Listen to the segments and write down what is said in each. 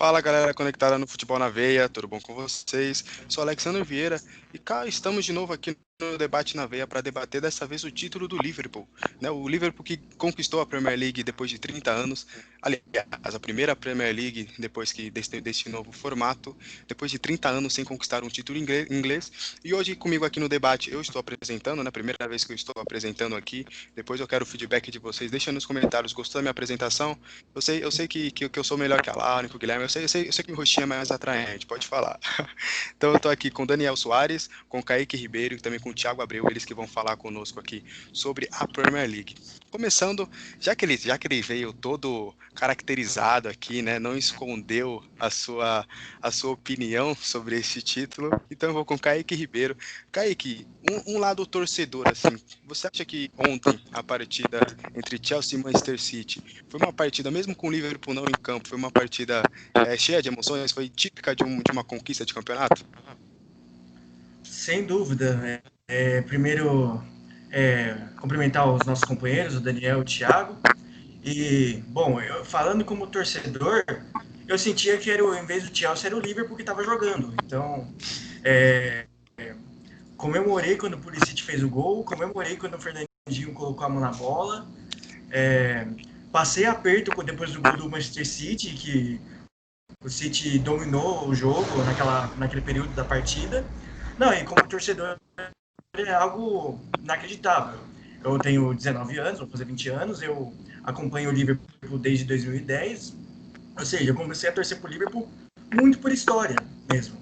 Fala galera conectada no Futebol na Veia, tudo bom com vocês? Sou Alexandre Vieira e cá estamos de novo aqui no Debate na Veia para debater dessa vez o título do Liverpool, né? O Liverpool que conquistou a Premier League depois de 30 anos, aliás, a primeira Premier League depois que deste novo formato, depois de 30 anos sem conquistar um título inglês. E hoje comigo aqui no debate eu estou apresentando, né? Primeira vez que eu estou apresentando aqui. Depois eu quero o feedback de vocês. Deixa nos comentários, gostou da minha apresentação? Eu sei que eu sou melhor que a Laura, que o Guilherme, eu sei que o rostinho é mais atraente, pode falar. Então eu tô aqui com o Daniel Soares, com o Kaique Ribeiro e também com o Thiago Abreu, eles que vão falar conosco aqui sobre a Premier League. Começando, já que ele veio todo caracterizado aqui, né, não escondeu a sua opinião sobre esse título, então eu vou com o Kaique Ribeiro. Kaique, um lado torcedor, assim, você acha que ontem a partida entre Chelsea e Manchester City foi uma partida, mesmo com o Liverpool não em campo, foi uma partida cheia de emoções, foi típica de uma conquista de campeonato? Sem dúvida. Primeiro, cumprimentar os nossos companheiros, o Daniel e o Thiago. E, bom, falando como torcedor, eu sentia que em vez do Chelsea, era o Liverpool que estava jogando. Então, é, comemorei quando o Pulisic fez o gol, comemorei quando o Fernandinho colocou a mão na bola. É, passei aperto depois do gol do Manchester City, que o City dominou o jogo naquele período da partida. Não, e como torcedor é algo inacreditável. Eu tenho 19 anos, vou fazer 20 anos, eu acompanho o Liverpool desde 2010, ou seja, eu comecei a torcer pro Liverpool muito por história mesmo.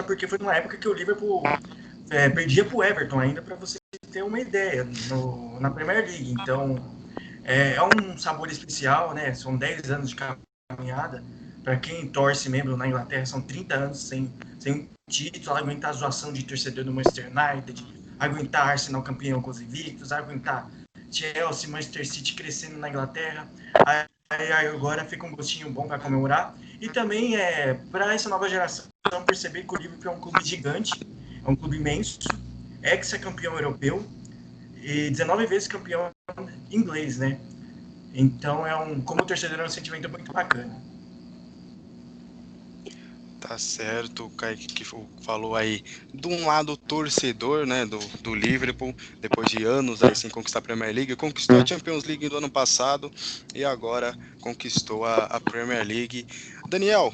Porque foi numa época que o Liverpool perdia pro Everton ainda, para você ter uma ideia, na Premier League. Então, é um sabor especial, né? São 10 anos de caminhada. Para quem torce mesmo na Inglaterra, são 30 anos sem um título, aguentar a zoação de torcedor do Manchester United, aguentar Arsenal campeão com os invictos, aguentar Chelsea, Manchester City crescendo na Inglaterra. Aí agora fica um gostinho bom para comemorar. E também para essa nova geração perceber que o Liverpool é um clube gigante, é um clube imenso, ex-campeão europeu e 19 vezes campeão inglês, né? Então como torcedor é um sentimento muito bacana. Tá certo, o Kaique que falou aí de um lado torcedor, né, do Liverpool, depois de anos aí sem conquistar a Premier League, conquistou a Champions League do ano passado e agora conquistou a Premier League. Daniel,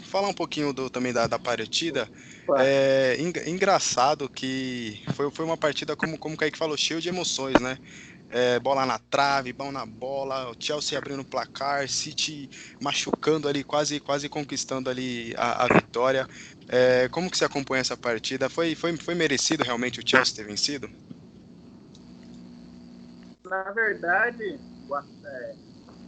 falar um pouquinho também da partida. É engraçado que foi uma partida, como o Kaique falou, cheio de emoções, né? Bola na trave, bola na bola, o Chelsea abrindo o placar, City machucando ali, quase conquistando ali a vitória. Como que você acompanha essa partida? Foi merecido realmente o Chelsea ter vencido? Na verdade,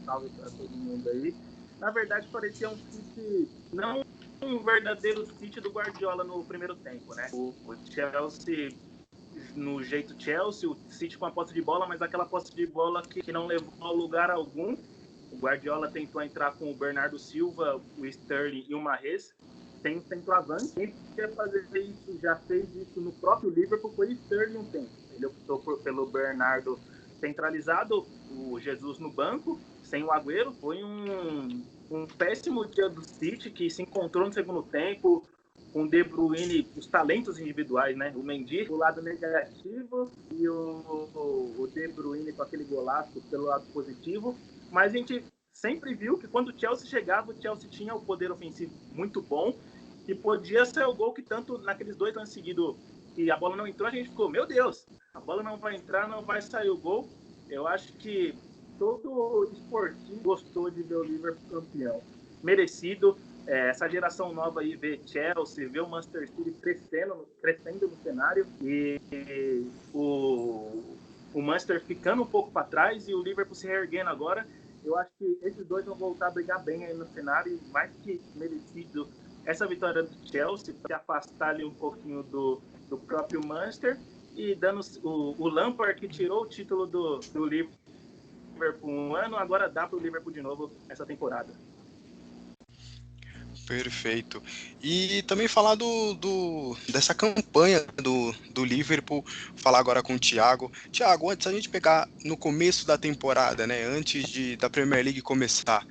salve para todo mundo aí. Na verdade, parecia um City, não um verdadeiro City do Guardiola no primeiro tempo, né? O Chelsea, no jeito Chelsea, o City com a posse de bola, mas aquela posse de bola que não levou a lugar algum. O Guardiola tentou entrar com o Bernardo Silva, o Sterling e o Mahrez, sem centroavante. Quem quer fazer isso, já fez isso no próprio Liverpool, foi o Sterling um tempo. Ele optou pelo Bernardo centralizado, o Jesus no banco, sem o Agüero. Foi um péssimo dia do City, que se encontrou no segundo tempo, com o De Bruyne, os talentos individuais, né? O Mendy, o lado negativo, e o De Bruyne com aquele golaço pelo lado positivo. Mas a gente sempre viu que quando o Chelsea chegava, o Chelsea tinha o poder ofensivo muito bom e podia ser o gol que tanto naqueles 2 anos seguidos que a bola não entrou, a gente ficou, meu Deus, a bola não vai entrar, não vai sair o gol. Eu acho que todo esportivo gostou de ver o Liverpool campeão. Merecido. Essa geração nova aí vê Chelsea, vê o Manchester City crescendo no cenário e o Manchester ficando um pouco para trás e o Liverpool se reerguendo agora. Eu acho que esses dois vão voltar a brigar bem aí no cenário e mais que merecido essa vitória do Chelsea para afastar ali um pouquinho do próprio Manchester e dando o Lampard que tirou o título do Liverpool um ano, agora dá para o Liverpool de novo essa temporada. Perfeito. E também falar dessa campanha do Liverpool, falar agora com o Thiago. Thiago, antes a gente pegar no começo da temporada, né, da Premier League começar,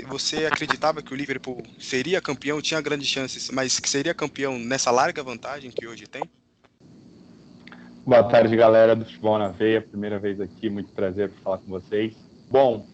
você acreditava que o Liverpool seria campeão, tinha grandes chances, mas que seria campeão nessa larga vantagem que hoje tem? Boa tarde, galera do Futebol na Veia. Primeira vez aqui, muito prazer por falar com vocês. Bom,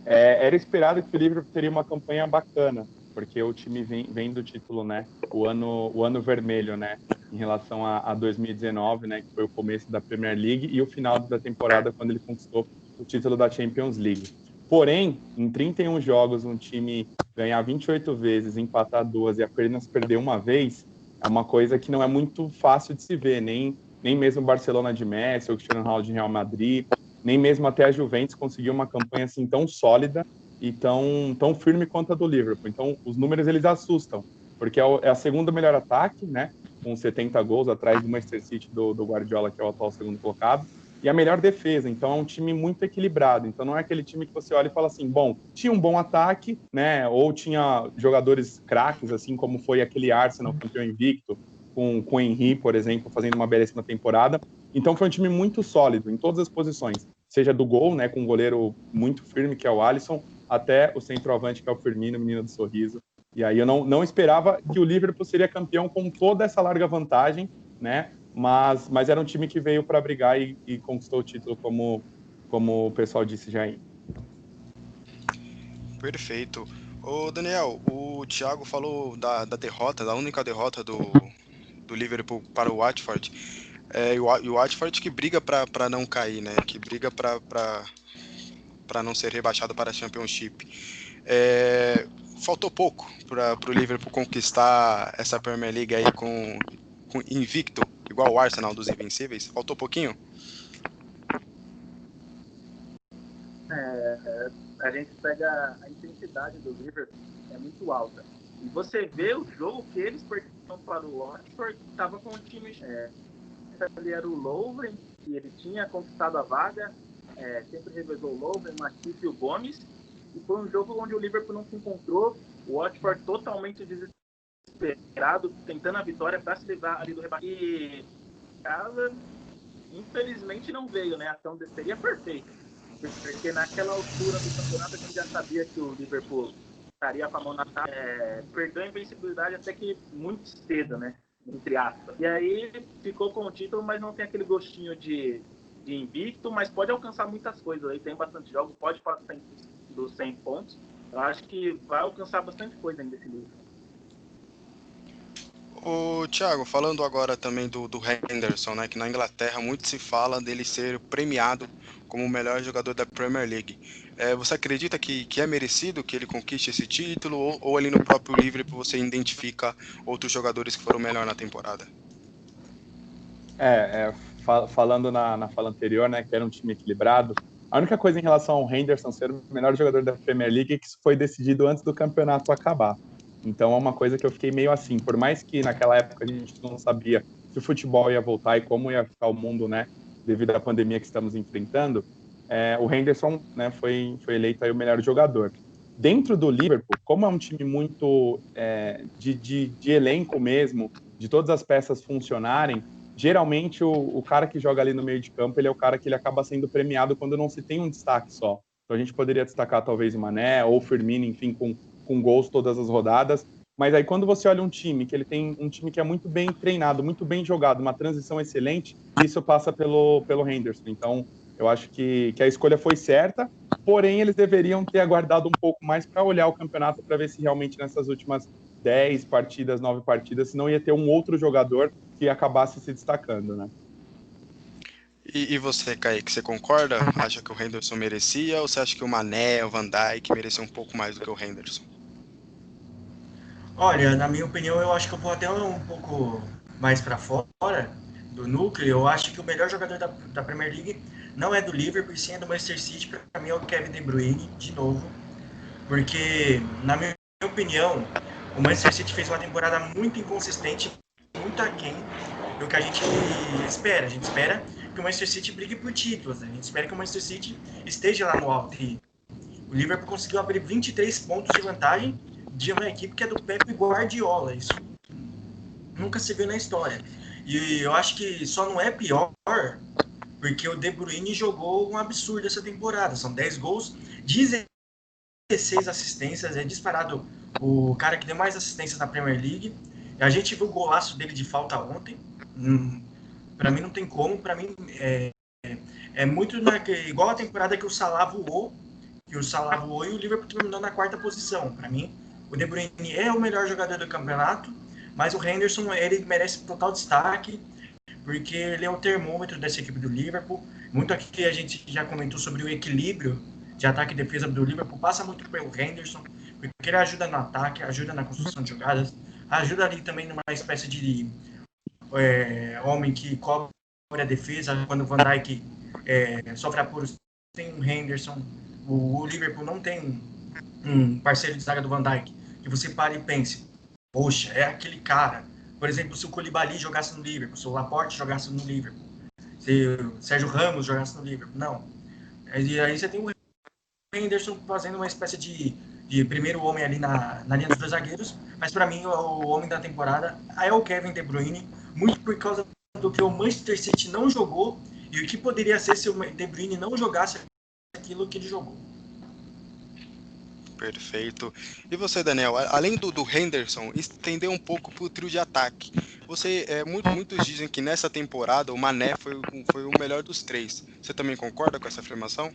era esperado que o Liverpool teria uma campanha bacana, porque o time vem do título, né? O ano vermelho, né? Em relação a 2019, né? Que foi o começo da Premier League e o final da temporada, quando ele conquistou o título da Champions League. Porém, em 31 jogos, um time ganhar 28 vezes, empatar 2 e apenas perder uma vez, é uma coisa que não é muito fácil de se ver, nem mesmo o Barcelona de Messi, ou o Cristiano Ronaldo de Real Madrid, nem mesmo até a Juventus conseguiu uma campanha assim tão sólida e tão firme quanto a do Liverpool. Então, os números, eles assustam, porque é a segunda melhor ataque, né, com 70 gols, atrás do Manchester City do Guardiola, que é o atual segundo colocado, e a melhor defesa. Então, é um time muito equilibrado. Então, não é aquele time que você olha e fala assim, bom, tinha um bom ataque, né, ou tinha jogadores craques, assim como foi aquele Arsenal campeão invicto, com o Henry, por exemplo, fazendo uma belíssima temporada. Então foi um time muito sólido em todas as posições, seja do gol, né, com um goleiro muito firme, que é o Alisson, até o centroavante, que é o Firmino, menino do sorriso. E aí eu não esperava que o Liverpool seria campeão com toda essa larga vantagem, né, mas era um time que veio para brigar e conquistou o título, como o pessoal disse já aí. Perfeito. Ô Daniel, o Thiago falou da derrota, da única derrota do Liverpool para o Watford. E o Watford que briga para não cair, né? Que briga para não ser rebaixado para a Championship. Faltou pouco para o Liverpool conquistar essa Premier League aí com invicto, igual o Arsenal dos Invencíveis. Faltou pouquinho? A gente pega a intensidade do Liverpool, é muito alta. E você vê o jogo que eles perderam para o Watford, estava com o time. Ali era o Lovren, que ele tinha conquistado a vaga, sempre revezou o Lovren, o Matip e o Gomes. E foi um jogo onde o Liverpool não se encontrou, o Watford totalmente desesperado, tentando a vitória para se livrar ali do rebaixamento. E casa, infelizmente, não veio, né? A ação seria perfeita. Porque naquela altura do campeonato a gente já sabia que o Liverpool estaria com a mão na taça, perdeu a invencibilidade até que muito cedo, né? Entre aspas. E aí ficou com o título, mas não tem aquele gostinho de invicto, mas pode alcançar muitas coisas. Aí tem bastante jogos, pode passar dos 100 pontos. Eu acho que vai alcançar bastante coisa ainda esse livro. Ô Thiago, falando agora também do Henderson, né, que na Inglaterra muito se fala dele ser premiado como o melhor jogador da Premier League. Você acredita que é merecido que ele conquiste esse título ou ali no próprio Liverpool você identifica outros jogadores que foram melhor na temporada? Falando na fala anterior, né, que era um time equilibrado, a única coisa em relação ao Henderson ser o melhor jogador da Premier League é que isso foi decidido antes do campeonato acabar. Então é uma coisa que eu fiquei meio assim, por mais que naquela época a gente não sabia se o futebol ia voltar e como ia ficar o mundo, né, devido à pandemia que estamos enfrentando, o Henderson, né, foi eleito aí o melhor jogador. Dentro do Liverpool, como é um time muito de elenco mesmo, de todas as peças funcionarem, geralmente o cara que joga ali no meio de campo, ele é o cara que ele acaba sendo premiado quando não se tem um destaque só. Então a gente poderia destacar talvez o Mané ou o Firmino, enfim, com gols todas as rodadas. Mas aí quando você olha um time, que ele tem um time que é muito bem treinado, muito bem jogado, uma transição excelente, isso passa pelo Henderson. Então eu acho que a escolha foi certa, porém eles deveriam ter aguardado um pouco mais para olhar o campeonato, para ver se realmente nessas últimas 10 partidas, 9 partidas, se não ia ter um outro jogador que acabasse se destacando, né? E você, Kaique, você concorda? Acha que o Henderson merecia ou você acha que o Mané, o Van Dijk merecia um pouco mais do que o Henderson? Olha, na minha opinião, eu acho que eu vou até um pouco mais para fora do núcleo. Eu acho que o melhor jogador da Premier League não é do Liverpool, sim é do Manchester City. Para mim é o Kevin De Bruyne, de novo. Porque, na minha opinião, o Manchester City fez uma temporada muito inconsistente, muito aquém do que a gente espera. A gente espera que o Manchester City brigue por títulos, né? A gente espera que o Manchester City esteja lá no alto. E o Liverpool conseguiu abrir 23 pontos de vantagem de uma equipe que é do Pep Guardiola. Isso nunca se viu na história. E eu acho que só não é pior porque o De Bruyne jogou um absurdo essa temporada. São 10 gols, 16 assistências, é disparado o cara que deu mais assistências na Premier League. A gente viu o golaço dele de falta ontem. Para mim não tem como, para mim é muito igual a temporada que o Salah voou, e o Liverpool terminou na 4ª posição. Para mim, o De Bruyne é o melhor jogador do campeonato, mas o Henderson, ele merece total destaque, porque ele é o termômetro dessa equipe do Liverpool. Muito aqui a gente já comentou sobre o equilíbrio de ataque e defesa do Liverpool, passa muito pelo Henderson, porque ele ajuda no ataque, ajuda na construção de jogadas, ajuda ali também numa espécie de homem que cobre a defesa, quando o Van Dijk sofre apuros, tem um Henderson. O Liverpool não tem um parceiro de zaga do Van Dijk, que você pare e pense, poxa, é aquele cara. Por exemplo, se o Koulibaly jogasse no Liverpool, se o Laporte jogasse no Liverpool, se o Sérgio Ramos jogasse no Liverpool, não. E aí você tem o Henderson fazendo uma espécie de primeiro homem ali na linha dos 2 zagueiros, mas para mim o homem da temporada é o Kevin De Bruyne, muito por causa do que o Manchester City não jogou e o que poderia ser se o De Bruyne não jogasse aquilo que ele jogou. Perfeito. E você, Daniel, além do Henderson, estender um pouco para o trio de ataque. Muitos dizem que nessa temporada o Mané foi o melhor dos 3. Você também concorda com essa afirmação?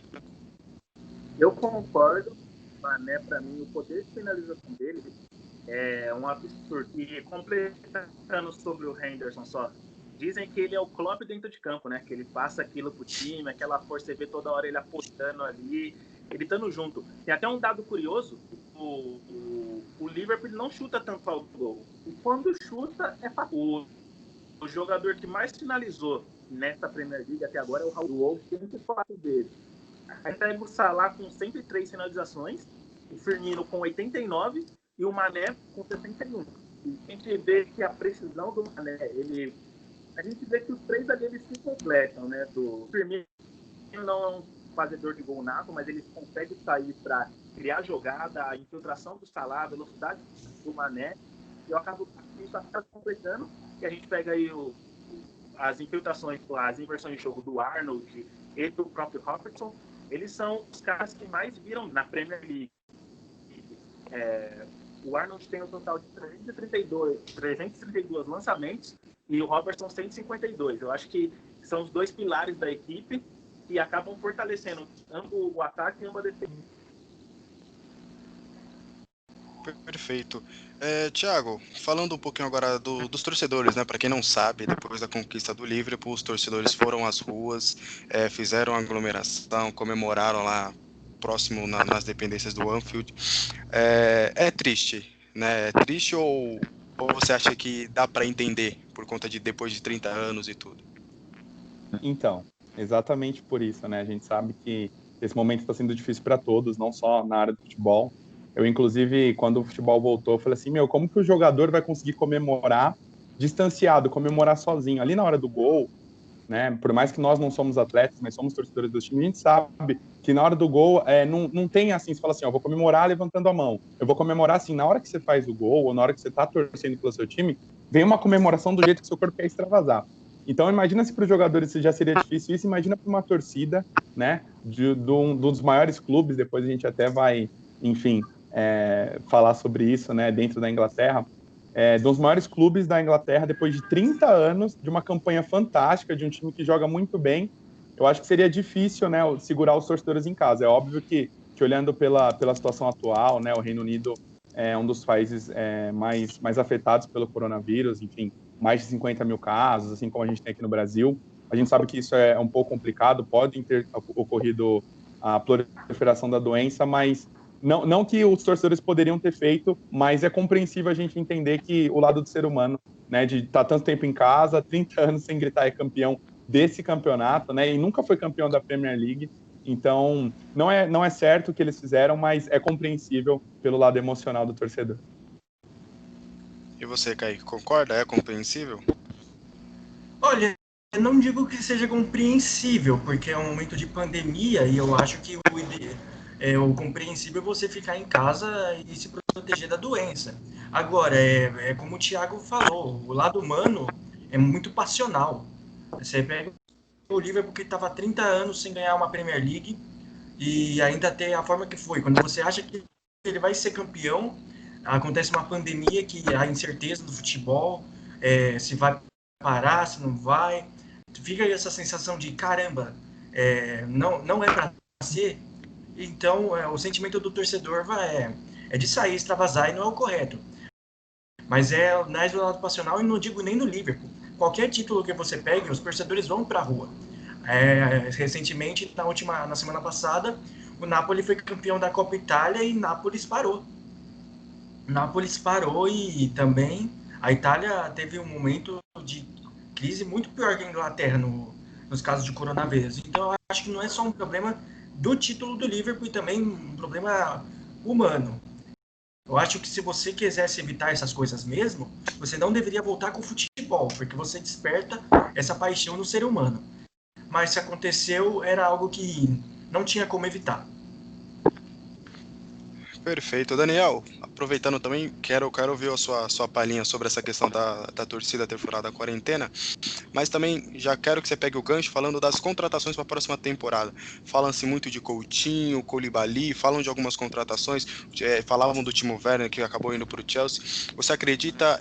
Eu concordo. O Mané, para mim, o poder de finalização dele é um absurdo. E completando sobre o Henderson só, dizem que ele é o Klopp dentro de campo, né? Que ele passa aquilo pro time, aquela força, você vê toda hora ele apostando ali, ele estando junto. Tem até um dado curioso, o Liverpool não chuta tanto ao gol. E quando chuta, é fácil. O jogador que mais finalizou nessa Premier League até agora é o Raul Wolf, 104 dele. Aí pega o Salah com 103 finalizações, o Firmino com 89 e o Mané com 61. E a gente vê que a precisão do Mané, a gente vê que os 3 deles se completam, né? Do Firmino não é um fazedor de gol nato, mas ele consegue sair para criar jogada, a infiltração do Salah, a velocidade do Mané. E eu acabo isso acaba completando, e a gente pega aí as infiltrações, as inversões de jogo do Arnold e do próprio Robertson. Eles são os caras que mais viram na Premier League. O Arnold tem um total de 332 lançamentos e o Robertson 152. Eu acho que são os 2 pilares da equipe e acabam fortalecendo ambos o ataque e ambos a defesa. Perfeito. Thiago, falando um pouquinho agora dos torcedores, né? Para quem não sabe, depois da conquista do Liverpool, os torcedores foram às ruas, fizeram aglomeração, comemoraram lá próximo nas dependências do Anfield. É triste, né? É triste ou você acha que dá para entender por conta de depois de 30 anos e tudo? Então, exatamente por isso, né? A gente sabe que esse momento está sendo difícil para todos, não só na área do futebol. Eu, inclusive, quando o futebol voltou, eu falei assim, como que o jogador vai conseguir comemorar distanciado, comemorar sozinho? Ali na hora do gol, né? Por mais que nós não somos atletas, mas somos torcedores do time, a gente sabe que na hora do gol não tem assim, você fala assim, eu vou comemorar levantando a mão. Eu vou comemorar assim, na hora que você faz o gol, ou na hora que você está torcendo pelo seu time, vem uma comemoração do jeito que seu corpo quer extravasar. Então, imagina se para os jogadores já seria difícil isso, imagina para uma torcida, né, de um dos maiores clubes, depois a gente até vai, enfim, falar sobre isso, né, dentro da Inglaterra, dos maiores clubes da Inglaterra, depois de 30 anos, de uma campanha fantástica, de um time que joga muito bem. Eu acho que seria difícil, né, segurar os torcedores em casa. É óbvio que olhando pela situação atual, né, o Reino Unido é um dos países mais afetados pelo coronavírus, enfim, mais de 50 mil casos, assim como a gente tem aqui no Brasil. A gente sabe que isso é um pouco complicado, pode ter ocorrido a proliferação da doença, mas não que os torcedores poderiam ter feito, mas é compreensível a gente entender que o lado do ser humano, né, de estar tanto tempo em casa, 30 anos sem gritar é campeão desse campeonato, né, e nunca foi campeão da Premier League, então não é certo o que eles fizeram, mas é compreensível pelo lado emocional do torcedor. E você, Kaique, concorda? É compreensível? Olha, eu não digo que seja compreensível, porque é um momento de pandemia e eu acho que o compreensível é você ficar em casa e se proteger da doença. Agora, é como o Thiago falou, o lado humano é muito passional. Você pega o Liverpool que estava 30 anos sem ganhar uma Premier League e ainda tem a forma que foi. Quando você acha que ele vai ser campeão, acontece uma pandemia que a incerteza do futebol, se vai parar, se não vai. Fica essa sensação de, caramba, não é para ser. Então, o sentimento do torcedor é de sair, extravasar, e não é o correto. Mas é mais do lado passional, e não digo nem no Liverpool. Qualquer título que você pegue, os torcedores vão para a rua. Recentemente, na semana passada, o Napoli foi campeão da Copa Itália e Nápoles parou. Nápoles parou e também a Itália teve um momento de crise muito pior que a Inglaterra nos casos de coronavírus. Então, eu acho que não é só um problema do título do Liverpool e também um problema humano. Eu acho que se você quisesse evitar essas coisas mesmo, você não deveria voltar com o futebol, porque você desperta essa paixão no ser humano. Mas se aconteceu, era algo que não tinha como evitar. Perfeito. Daniel, aproveitando também, quero ouvir a sua palhinha sobre essa questão da torcida ter furado a quarentena, mas também já quero que você pegue o gancho falando das contratações para a próxima temporada. Falam-se muito de Coutinho, Koulibaly, falam de algumas contratações, falavam do Timo Werner, que acabou indo para o Chelsea. Você acredita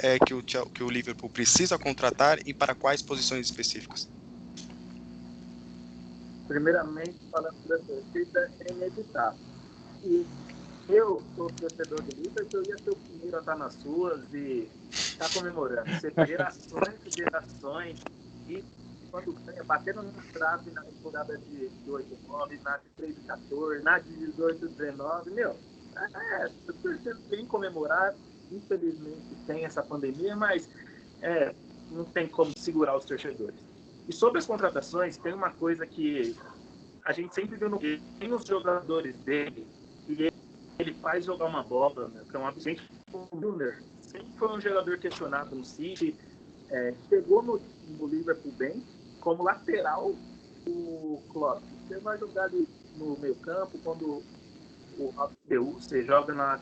que o Liverpool precisa contratar e para quais posições específicas? Primeiramente, falando da torcida, é inevitável. E eu sou torcedor do Liverpool, eu ia ser o primeiro a estar nas ruas e estar comemorando. Você gerações e gerações, e quando ganha, batendo no trave na temporada de 8-9, na de 13-14, na de 18-19, tô torcendo bem comemorar. Infelizmente tem essa pandemia, mas não tem como segurar os torcedores. E sobre as contratações, tem uma coisa que a gente sempre viu tem os jogadores dele, e ele faz jogar uma bola, né, que é um absente. O Milner sempre foi um jogador questionado no City, chegou no Liverpool bem, como lateral, o Klopp. Você vai jogar ali no meio campo, quando o você joga na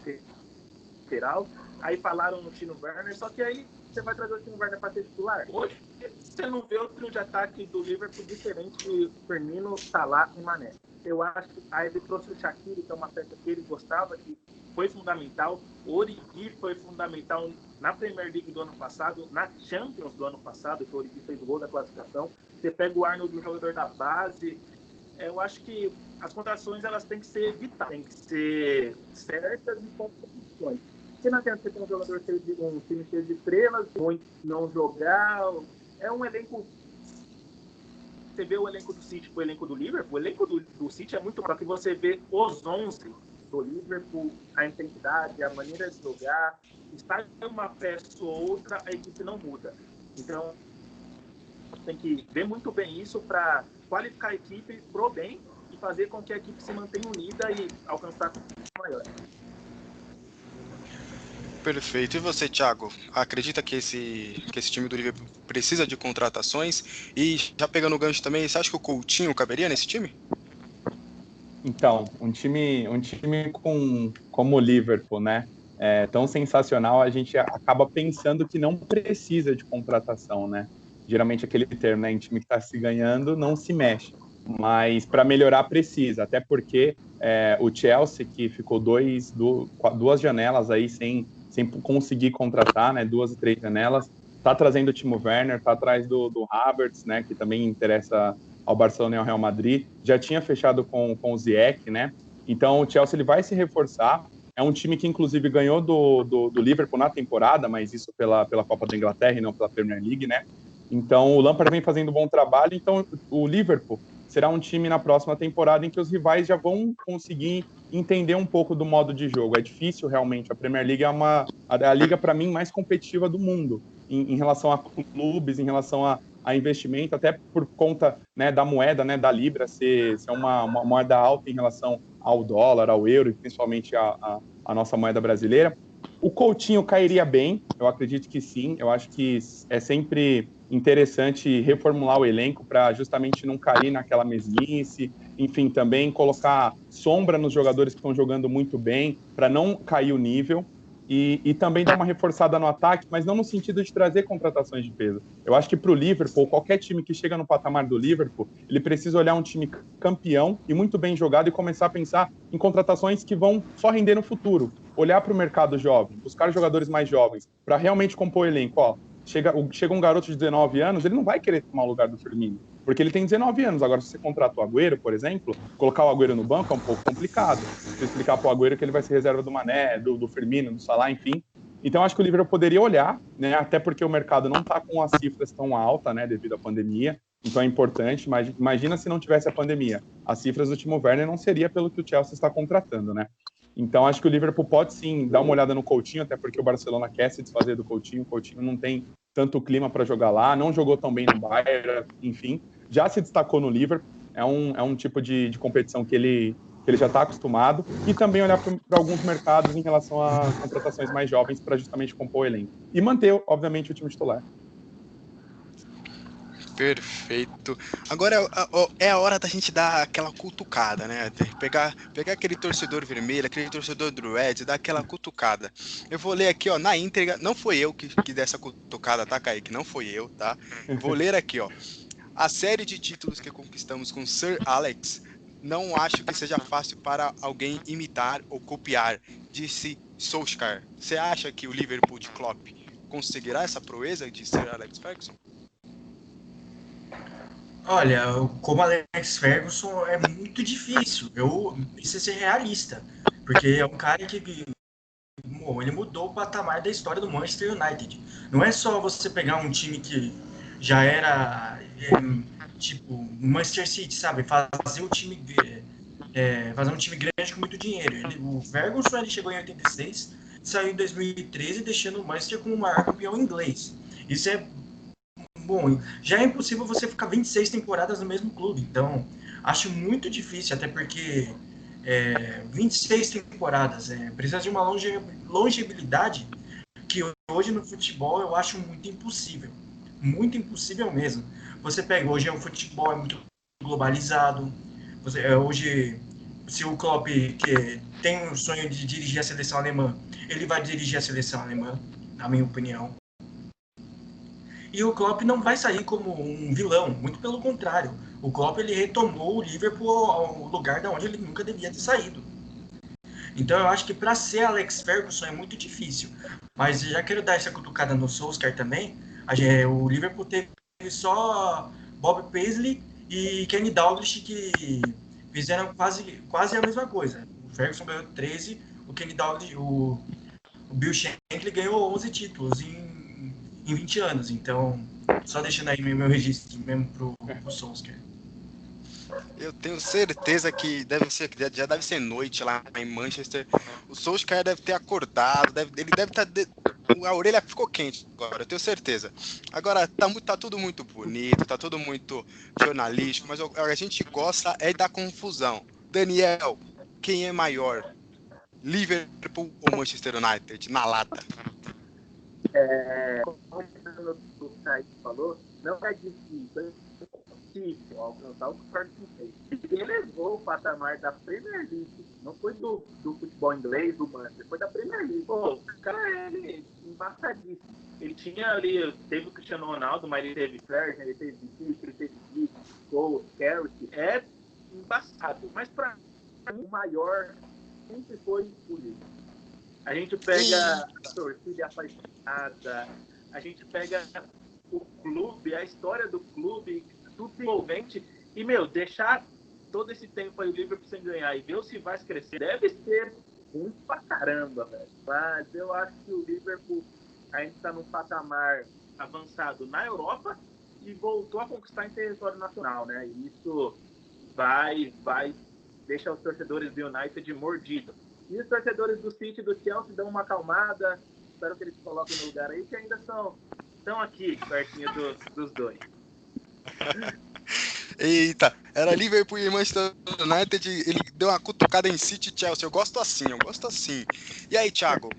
lateral, aí falaram no Timo Werner, só que aí você vai trazer o Timo Werner para ser titular. Hoje, você não vê outro de ataque do Liverpool diferente de Firmino, Salah e Mané. Eu acho que aí ele trouxe o Shaqiri, que é uma peça que ele gostava, que foi fundamental. O Origi foi fundamental na Premier League do ano passado, na Champions do ano passado, que o Origi fez o gol da classificação. Você pega o Arnold, o jogador da base. Eu acho que as contratações elas têm que ser vitais, têm que ser certas e com condições. Se não adianta você ter um jogador um time cheio de estrelas, ou não jogar, é um elenco. Você vê o elenco do City com o elenco do Liverpool, o elenco do City é muito para que você vê os 11 do Liverpool, a intensidade, a maneira de jogar, está uma peça ou outra, a equipe não muda. Então, tem que ver muito bem isso para qualificar a equipe pro bem e fazer com que a equipe se mantenha unida e alcançar maiores. Perfeito. E você, Thiago, acredita que esse time do Liverpool precisa de contratações? E já pegando o gancho também, você acha que o Coutinho caberia nesse time? Então, um time como o Liverpool, né, tão sensacional, a gente acaba pensando que não precisa de contratação, né? Geralmente aquele termo, né, em time que está se ganhando, não se mexe. Mas para melhorar precisa, até porque o Chelsea, que ficou duas janelas aí sem conseguir contratar, né, 2 ou 3 janelas, está trazendo o Timo Werner, está atrás do Havertz, né, que também interessa ao Barcelona e ao Real Madrid, já tinha fechado com o Ziyech, né? Então o Chelsea ele vai se reforçar. É um time que inclusive ganhou do Liverpool na temporada, mas isso pela Copa da Inglaterra e não pela Premier League, né? Então o Lampard vem fazendo um bom trabalho. Então o Liverpool será um time na próxima temporada em que os rivais já vão conseguir entender um pouco do modo de jogo. É difícil realmente. A Premier League é a liga para mim mais competitiva do mundo em relação a clubes, em relação a investimento, até por conta, né, da moeda, né, da libra ser uma moeda alta em relação ao dólar, ao euro e principalmente a nossa moeda brasileira. O Coutinho cairia bem, eu acredito que sim. Eu acho que é sempre interessante reformular o elenco para justamente não cair naquela mesmice, enfim, também colocar sombra nos jogadores que estão jogando muito bem, para não cair o nível, e também dar uma reforçada no ataque, mas não no sentido de trazer contratações de peso. Eu acho que para o Liverpool, qualquer time que chega no patamar do Liverpool, ele precisa olhar um time campeão e muito bem jogado e começar a pensar em contratações que vão só render no futuro. Olhar para o mercado jovem, buscar jogadores mais jovens, para realmente compor o elenco. Ó, chega um garoto de 19 anos, ele não vai querer tomar o lugar do Firmino, porque ele tem 19 anos. Agora, se você contrata o Agüero, por exemplo, colocar o Agüero no banco é um pouco complicado. Você explicar para o Agüero que ele vai ser reserva do Mané, do Firmino, do Salah, enfim. Então, acho que o Liverpool poderia olhar, né, até porque o mercado não está com as cifras tão altas, né, devido à pandemia. Então, é importante. Mas imagina se não tivesse a pandemia. As cifras do Timo Werner não seria pelo que o Chelsea está contratando, né? Então, acho que o Liverpool pode sim dar uma olhada no Coutinho, até porque o Barcelona quer se desfazer do Coutinho. O Coutinho não tem tanto clima para jogar lá, não jogou tão bem no Bayern, enfim. Já se destacou no Liverpool, é um tipo de competição que ele já está acostumado. E também olhar para alguns mercados em relação a contratações mais jovens para justamente compor o elenco. E manter, obviamente, o time titular. Perfeito. Agora é a hora da gente dar aquela cutucada, né? Pegar aquele torcedor vermelho, aquele torcedor do Reds, dar aquela cutucada. Eu vou ler aqui, ó, na íntegra. Não foi eu que dei essa cutucada, tá, Kaique? Não foi eu, tá? Vou ler aqui, ó. A série de títulos que conquistamos com Sir Alex, não acho que seja fácil para alguém imitar ou copiar, disse Solskjaer. Você acha que o Liverpool de Klopp conseguirá essa proeza de Sir Alex Ferguson? Olha, como Alex Ferguson é muito difícil. Eu preciso ser realista, porque é um cara que ele mudou o patamar da história do Manchester United. Não é só você pegar um time que já era tipo Manchester City, sabe? Fazer um time grande com muito dinheiro. O Ferguson ele chegou em 86, saiu em 2013, deixando o Manchester como o maior campeão inglês. Isso é bom. Já é impossível você ficar 26 temporadas no mesmo clube. Então, acho muito difícil, até porque 26 temporadas precisa de uma longevidade que hoje no futebol eu acho muito impossível. Muito impossível mesmo. Você pega, hoje o futebol é muito globalizado. Hoje, se o Klopp que tem o sonho de dirigir a seleção alemã, ele vai dirigir a seleção alemã, na minha opinião. E o Klopp não vai sair como um vilão, muito pelo contrário. O Klopp ele retomou o Liverpool ao lugar de onde ele nunca devia ter saído. Então eu acho que para ser Alex Ferguson é muito difícil. Mas já quero dar essa cutucada no Solskjaer também. O Liverpool teve só Bob Paisley e Kenny Dalglish que fizeram quase a mesma coisa. O Ferguson ganhou 13, o Kenny Dalglish, o Bill Shankly ganhou 11 títulos em 20 anos. Então, só deixando aí meu registro mesmo pro Solskjaer. Eu tenho certeza que já deve ser noite lá em Manchester. O Solskjaer deve ter acordado, ele deve estar... A orelha ficou quente agora, eu tenho certeza. Agora, tá tudo muito bonito, tá tudo muito jornalístico, mas a gente gosta é da confusão. Daniel, quem é maior? Liverpool ou Manchester United? Na lata. Como o Kaique falou, não é difícil alcançar o que o Ferguson fez. Ele elevou o patamar da Premier League, não foi do futebol inglês, do Manchester, foi da Premier League. Pô, o cara é embaçadíssimo. Ele tinha ali, teve o Cristiano Ronaldo, mas ele teve Ferguson, ele teve Vicky, ele teve Vicky, Cole, Carrick, é embaçado. Mas para mim, o maior sempre foi o Liverpool. A gente pega a torcida apaixonada, a gente pega o clube, a história do clube, tudo envolvente, e, deixar todo esse tempo aí o Liverpool sem ganhar e ver os rivais crescer, deve ser ruim pra caramba, velho. Mas eu acho que o Liverpool ainda está num patamar avançado na Europa e voltou a conquistar em território nacional, né? E isso vai deixar os torcedores do United mordidos. E os torcedores do City e do Chelsea dão uma acalmada. Espero que eles coloquem no lugar aí, que ainda estão aqui, pertinho dos dois. Eita, era Liverpool e Manchester United, ele deu uma cutucada em City e Chelsea. Eu gosto assim, eu gosto assim. E aí, Thiago,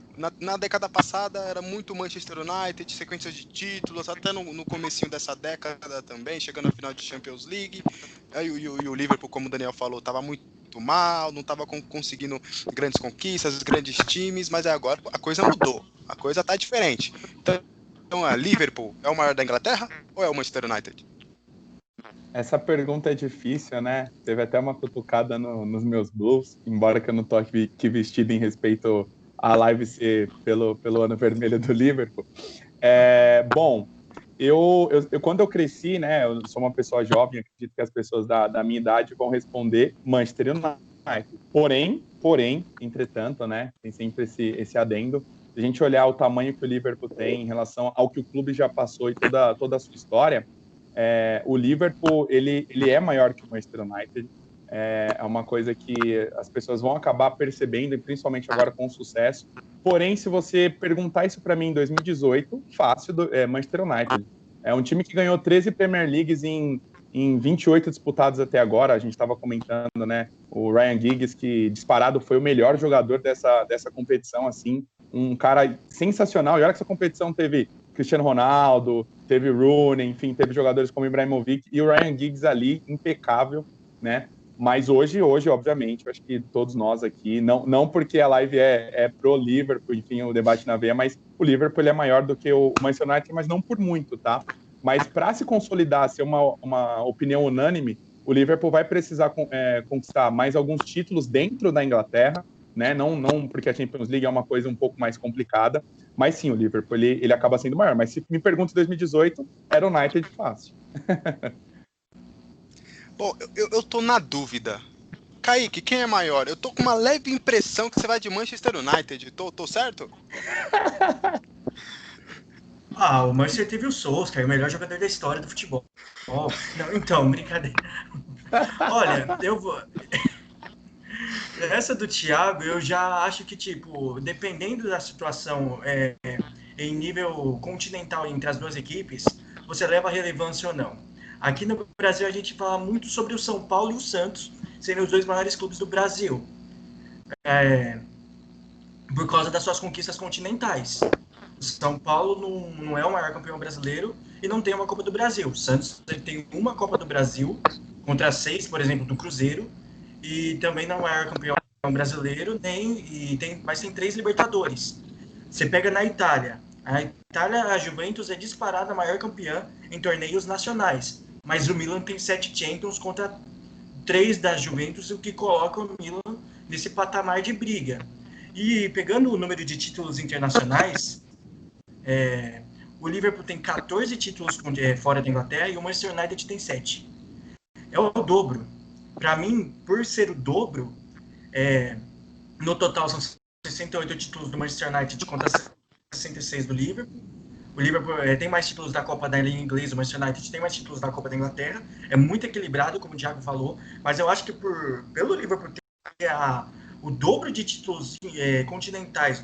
na década passada era muito Manchester United, sequências de títulos, até no comecinho dessa década também, chegando na final de Champions League. Aí, e o Liverpool, como o Daniel falou, estava muito mal, não estava conseguindo grandes conquistas, grandes times, mas agora a coisa mudou, a coisa tá diferente. Então, a Liverpool é o maior da Inglaterra ou é o Manchester United? Essa pergunta é difícil, né? Teve até uma cutucada nos meus Blues, embora que eu não tô aqui vestido em respeito à live ser pelo ano vermelho do Liverpool. Bom, quando eu cresci, né? Eu sou uma pessoa jovem, acredito que as pessoas da minha idade vão responder Manchester United. Porém, entretanto, né? Tem sempre esse adendo. Se a gente olhar o tamanho que o Liverpool tem em relação ao que o clube já passou e toda a sua história, o Liverpool ele é maior que o Manchester United. É uma coisa que as pessoas vão acabar percebendo, principalmente agora com o sucesso. Porém, se você perguntar isso para mim em 2018, fácil, Manchester United. É um time que ganhou 13 Premier Leagues em 28 disputados até agora. A gente estava comentando, né? O Ryan Giggs, que disparado foi o melhor jogador dessa competição, assim. Um cara sensacional. E olha que essa competição teve Cristiano Ronaldo, teve Rooney, enfim, teve jogadores como Ibrahimovic e o Ryan Giggs ali, impecável, né? Mas hoje, obviamente, eu acho que todos nós aqui, não porque a live é pro Liverpool, enfim, o debate na veia, mas o Liverpool ele é maior do que o Manchester United, mas não por muito, tá? Mas para se consolidar, ser uma opinião unânime, o Liverpool vai precisar conquistar mais alguns títulos dentro da Inglaterra, né? Não porque a Champions League é uma coisa um pouco mais complicada, mas sim, o Liverpool ele acaba sendo maior. Mas se me pergunta em 2018, era o United fácil. Bom, eu tô na dúvida. Kaique, quem é maior? Eu tô com uma leve impressão que você vai de Manchester United. Tô certo? O Manchester teve o Solskjaer, o melhor jogador da história do futebol. Não, então, brincadeira. Olha, eu vou... Essa do Thiago, eu já acho que, tipo, dependendo da situação em nível continental entre as duas equipes, você leva relevância ou não. Aqui no Brasil, a gente fala muito sobre o São Paulo e o Santos, sendo os dois maiores clubes do Brasil, por causa das suas conquistas continentais. O São Paulo não é o maior campeão brasileiro e não tem uma Copa do Brasil. O Santos tem uma Copa do Brasil, contra 6, por exemplo, do Cruzeiro, e também não é o maior campeão brasileiro, mas tem 3 Libertadores. Você pega na Itália. A Itália, a Juventus é disparada a maior campeã em torneios nacionais, mas o Milan tem 7 Champions contra 3 da Juventus, o que coloca o Milan nesse patamar de briga. E pegando o número de títulos internacionais, o Liverpool tem 14 títulos fora da Inglaterra e o Manchester United tem 7. É o dobro. Para mim, por ser o dobro, no total são 68 títulos do Manchester United contra 66 do Liverpool. O Liverpool tem mais títulos da Copa da Liga Inglesa, o Manchester United tem mais títulos da Copa da Inglaterra. É muito equilibrado, como o Thiago falou, mas eu acho que pelo Liverpool ter o dobro de títulos continentais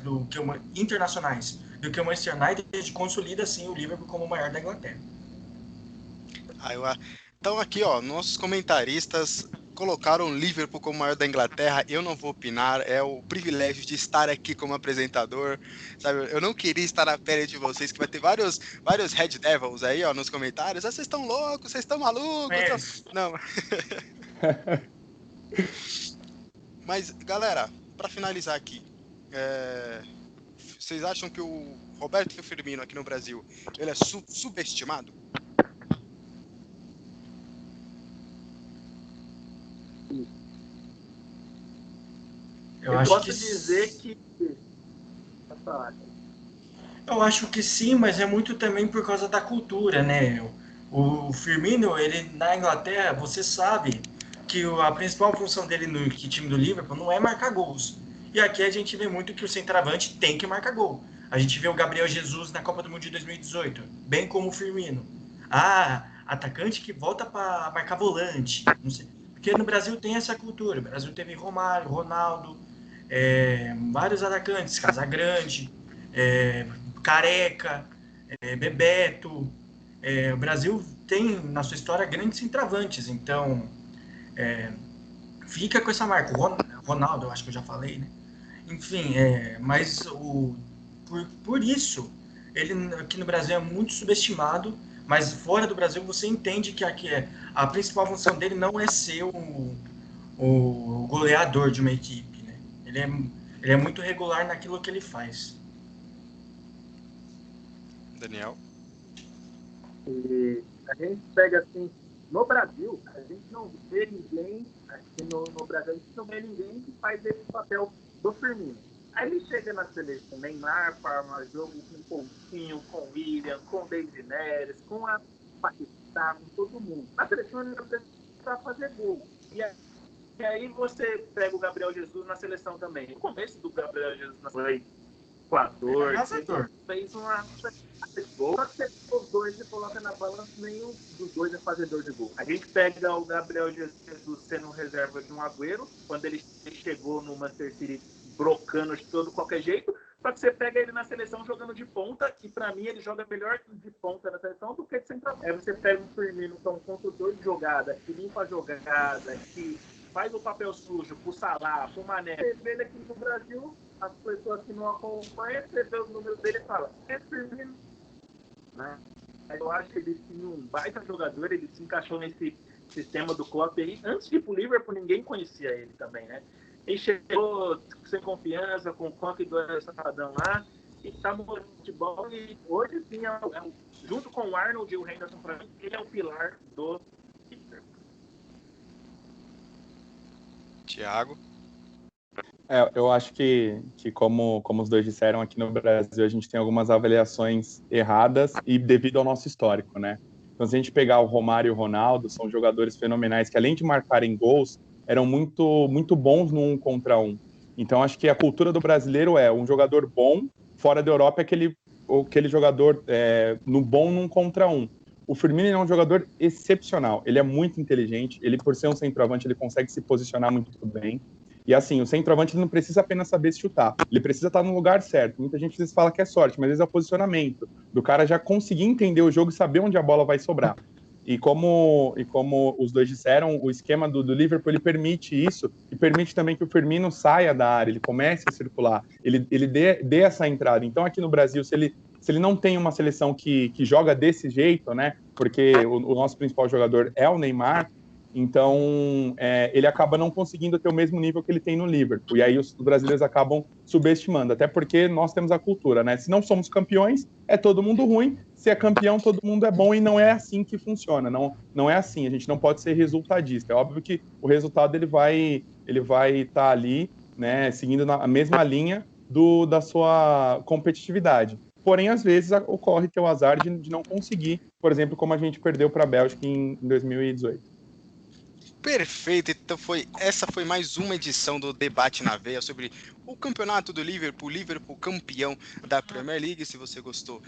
internacionais do que o Manchester United, consolida sim o Liverpool como o maior da Inglaterra. Então aqui, ó, nossos comentaristas colocaram o Liverpool como o maior da Inglaterra. Eu não vou opinar, é o privilégio de estar aqui como apresentador, sabe? Eu não queria estar na pele de vocês, que vai ter vários Red Devils aí, ó, nos comentários. Vocês estão loucos, vocês estão malucos. Não. Mas, galera, para finalizar aqui, vocês acham que o Roberto Firmino aqui no Brasil, ele é subestimado? Eu posso dizer que... Eu acho que sim, mas é muito também por causa da cultura, né? O Firmino, ele na Inglaterra, você sabe que a principal função dele no time do Liverpool não é marcar gols. E aqui a gente vê muito que o centroavante tem que marcar gol. A gente vê o Gabriel Jesus na Copa do Mundo de 2018, bem como o Firmino. Atacante que volta para marcar volante. Não sei. Porque no Brasil tem essa cultura. O Brasil teve Romário, Ronaldo, vários atacantes, Casagrande, Careca, Bebeto. O Brasil tem na sua história grandes centroavantes, então fica com essa marca. O Ronaldo, eu acho que eu já falei, né? Enfim, mas por isso, ele aqui no Brasil é muito subestimado, mas fora do Brasil você entende que a principal função dele não é ser o goleador de uma equipe, né? Ele é muito regular naquilo que ele faz. Daniel? E a gente pega assim, no Brasil, a gente não vê ninguém, aqui no Brasil, a gente não vê ninguém que faz esse papel do Firmino. Aí ele chega na seleção, Neymar, forma jogo com o Coutinho, com o William, com o David Neres, com a Paquetá, com todo mundo. Na seleção ele não precisa fazer gol. E aí você pega o Gabriel Jesus na seleção também. No começo do Gabriel Jesus na seleção, Equador, fez uma gol, só que os dois você coloca na balança, nenhum dos dois é fazedor de gol. A gente pega o Gabriel Jesus sendo reserva de um Agüero, quando ele chegou no Manchester City brocando de todo qualquer jeito, só que você pega ele na seleção jogando de ponta, e pra mim ele joga melhor de ponta na seleção do que de central. Aí você pega um Firmino, que é um construtor de jogada, que limpa a jogada, que faz o papel sujo pro Salah, pro Mané. Você vê ele aqui no Brasil, as pessoas que não acompanham, você vê os números dele e fala, é Firmino. Né? Eu acho que ele tinha um baita jogador, ele se encaixou nesse sistema do Klopp aí. Antes de ir pro Liverpool, ninguém conhecia ele também, né? Ele chegou sem confiança, com o Coque do Safadão lá, e tá no futebol, e hoje sim, junto com o Arnold e o Henderson, pra mim, ele é o pilar do Liverpool. Thiago? Eu acho que como os dois disseram, aqui no Brasil a gente tem algumas avaliações erradas e devido ao nosso histórico, né? Então, se a gente pegar o Romário e o Ronaldo, são jogadores fenomenais que, além de marcarem gols, eram muito, muito bons no 1 contra 1. Então, acho que a cultura do brasileiro é um jogador bom, fora da Europa é aquele jogador no bom no 1 contra 1. O Firmino é um jogador excepcional, ele é muito inteligente, ele, por ser um centroavante, ele consegue se posicionar muito bem. E assim, o centroavante ele não precisa apenas saber chutar, ele precisa estar no lugar certo. Muita gente às vezes fala que é sorte, mas às vezes é o posicionamento, do cara já conseguir entender o jogo e saber onde a bola vai sobrar. E como os dois disseram, o esquema do Liverpool ele permite isso, e permite também que o Firmino saia da área, ele comece a circular, ele dê essa entrada. Então aqui no Brasil, se ele não tem uma seleção que joga desse jeito, né, porque o nosso principal jogador é o Neymar, então ele acaba não conseguindo ter o mesmo nível que ele tem no Liverpool, e aí os brasileiros acabam subestimando, até porque nós temos a cultura, né? Se não somos campeões, é todo mundo ruim, se é campeão, todo mundo é bom, e não é assim que funciona, não é assim, a gente não pode ser resultadista. É óbvio que o resultado ele vai estar ali, né, seguindo a mesma linha da sua competitividade. Porém, às vezes ocorre ter o azar de não conseguir, por exemplo, como a gente perdeu para a Bélgica em 2018. Perfeito, então essa foi mais uma edição do Debate na Veia sobre o campeonato do Liverpool, Liverpool campeão da Premier League. Se você gostou,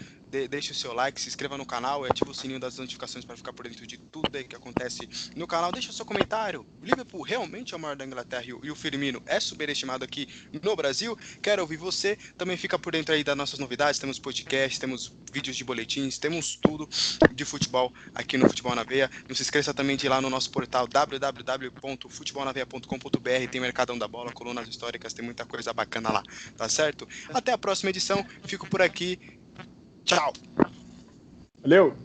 deixe o seu like, se inscreva no canal e ative o sininho das notificações para ficar por dentro de tudo aí que acontece no canal. Deixe o seu comentário. O Liverpool realmente é o maior da Inglaterra e o Firmino é superestimado aqui no Brasil? Quero ouvir você. Também fica por dentro aí das nossas novidades. Temos podcast, temos vídeos de boletins, temos tudo de futebol aqui no Futebol na Veia. Não se esqueça também de ir lá no nosso portal www.futebolnaveia.com.br, tem Mercadão da Bola, colunas históricas, tem muita coisa bacana lá, tá certo? Até a próxima edição, fico por aqui, tchau! Valeu!